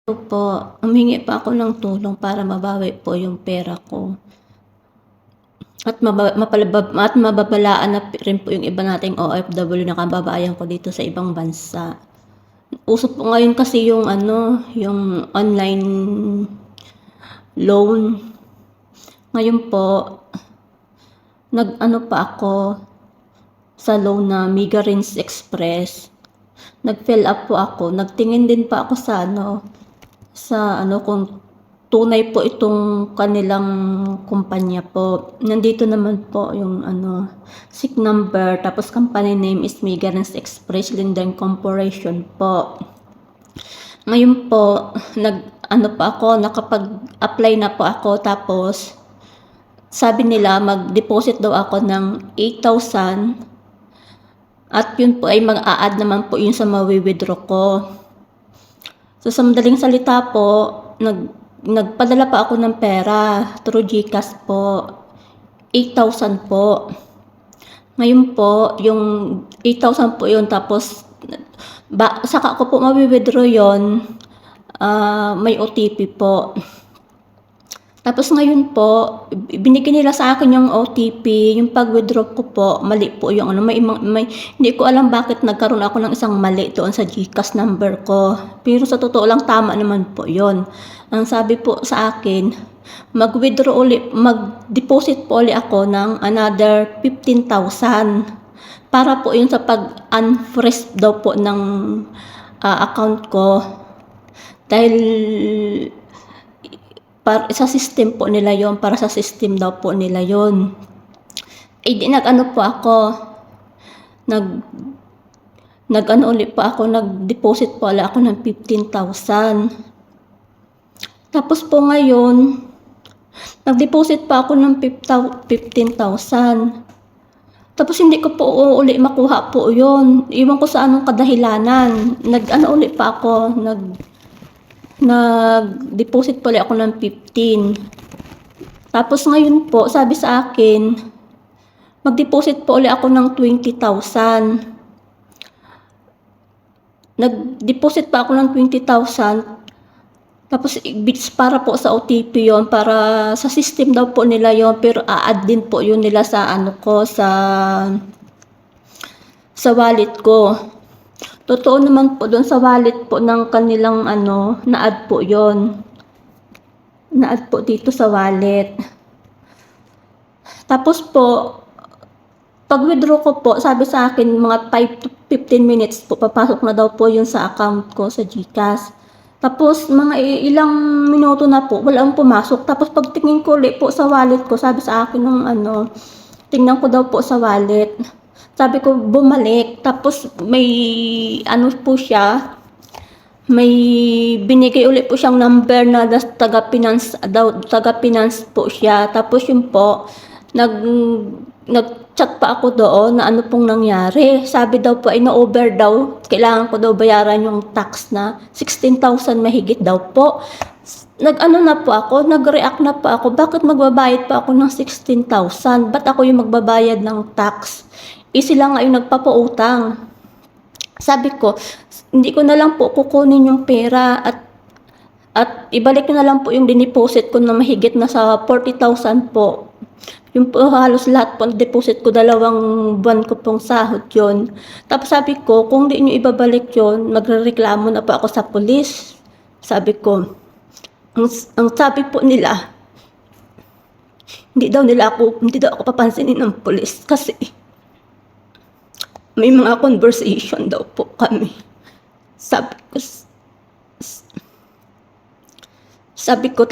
Po, humingi pa ako ng tulong para mabawi po yung pera ko. At mababalaan na rin po yung iba nating OFW na kababayan ko dito sa ibang bansa. Uso po ngayon kasi yung yung online loan. Ngayon po, nag-ano pa ako sa loan na Migarins Express. Nag-fill up po ako. Nagtingin din pa ako sa kung tunay po itong kanilang kumpanya po. Nandito naman po yung SIC number, tapos company name is Migarins Express Linden Corporation po. Ngayon po, nakapag-apply na po ako, tapos sabi nila mag-deposit daw ako ng 8,000 at yun po ay mag-a-add naman po yun sa mawi-withdraw ko. So sa madaling salita po, nagpadala pa ako ng pera through GCash po, 8,000 po. Ngayon po, yung 8,000 po yun, tapos saka ko po mawi-withdraw yun, may OTP po. Tapos ngayon po, binigyan nila sa akin yung OTP, yung pag-withdraw ko po, mali po yung hindi ko alam bakit nagkaroon ako ng isang mali doon sa GCash number ko. Pero sa totoo lang, tama naman po yon. Ang sabi po sa akin, mag-deposit po ulit ako ng another 15,000 para po yun sa pag-unfreeze daw po ng account ko. Dahil sa system po nila yon, para sa system daw po nila yon. Di nag-ano po ako, ulit po ako, nag-deposit po ulit ako ng 15,000. Tapos po ngayon, nag-deposit pa ako ng 15,000. Tapos hindi ko po uli makuha po yun. Iwan ko sa anong kadahilanan. Ulit pa ako, nag-deposit pala ako ng 15. Tapos ngayon po, sabi sa akin, mag-deposit po ulit ako ng 20,000. Nag-deposit pa ako ng 20,000. Tapos para po sa OTP yon, para sa system daw po nila yon, pero a-add din po yun nila sa sa wallet ko. Totoo naman po doon sa wallet po ng kanilang na-add po yon. Na-add po dito sa wallet. Tapos po, pag-withdraw ko po, sabi sa akin mga 5 to 15 minutes po, papasok na daw po yun sa account ko sa GCash. Tapos mga ilang minuto na po, walang pumasok. Tapos pagtingin ko ulit po sa wallet ko, sabi sa akin ng tingnan ko daw po sa wallet. Sabi ko bumalik, tapos may po siya, may binigay ulit po siyang number na taga-finance po siya. Tapos yun po, nag-chat pa ako doon na ano pong nangyari. Sabi daw po ay na-over daw, kailangan ko daw bayaran yung tax na 16,000 mahigit daw po. Nag-react na po ako, bakit magbabayad pa ako ng 16,000? Ba't ako yung magbabayad ng tax? Sila nga yung nagpapautang. Sabi ko, hindi ko na lang po kukunin yung pera at ibalik na lang po yung dineposit ko na mahigit na sa 40,000 po. Yung po halos lahat po deposit ko, 2 buwan ko pong sahod yon. Tapos sabi ko, kung di nyo ibabalik yon, magrereklamo na po ako sa pulis. Sabi ko, ang sabi po nila, hindi daw ako papansinin ng pulis kasi may mga conversation daw po kami. Sabi ko,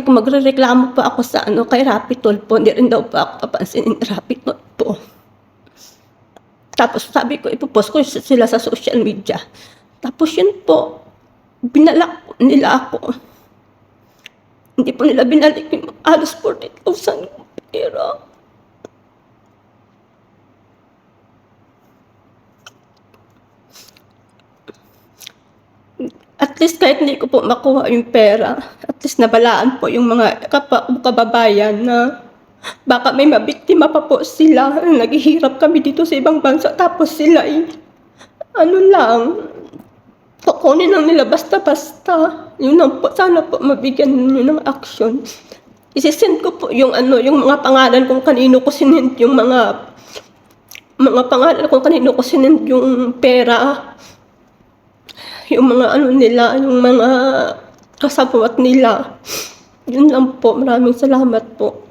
magrereklamo pa ako sa kay Rapitol po. Hindi rin daw po ako papansinin ni Rapitol po. Tapos sabi ko, ipopost ko sila sa social media. Tapos yun po, binalak po nila ako. Hindi po nila binalik yung halos 40,000 pera. At least kahit hindi ko po makuha yung pera, at least nabalaan po yung mga kababayan na baka may mabiktima pa po sila. Naghihirap kami dito sa ibang bansa, tapos sila lang, kukunin lang nila basta-basta. Yun lang po, sana po mabigyan niyo ng action. Isi-send ko po yung yung mga pangalan kung kanino ko sinend yung mga pangalan kung kanino ko sinend yung pera. Yung mga nila, yung mga kasabwat nila. Yun lang po, maraming salamat po.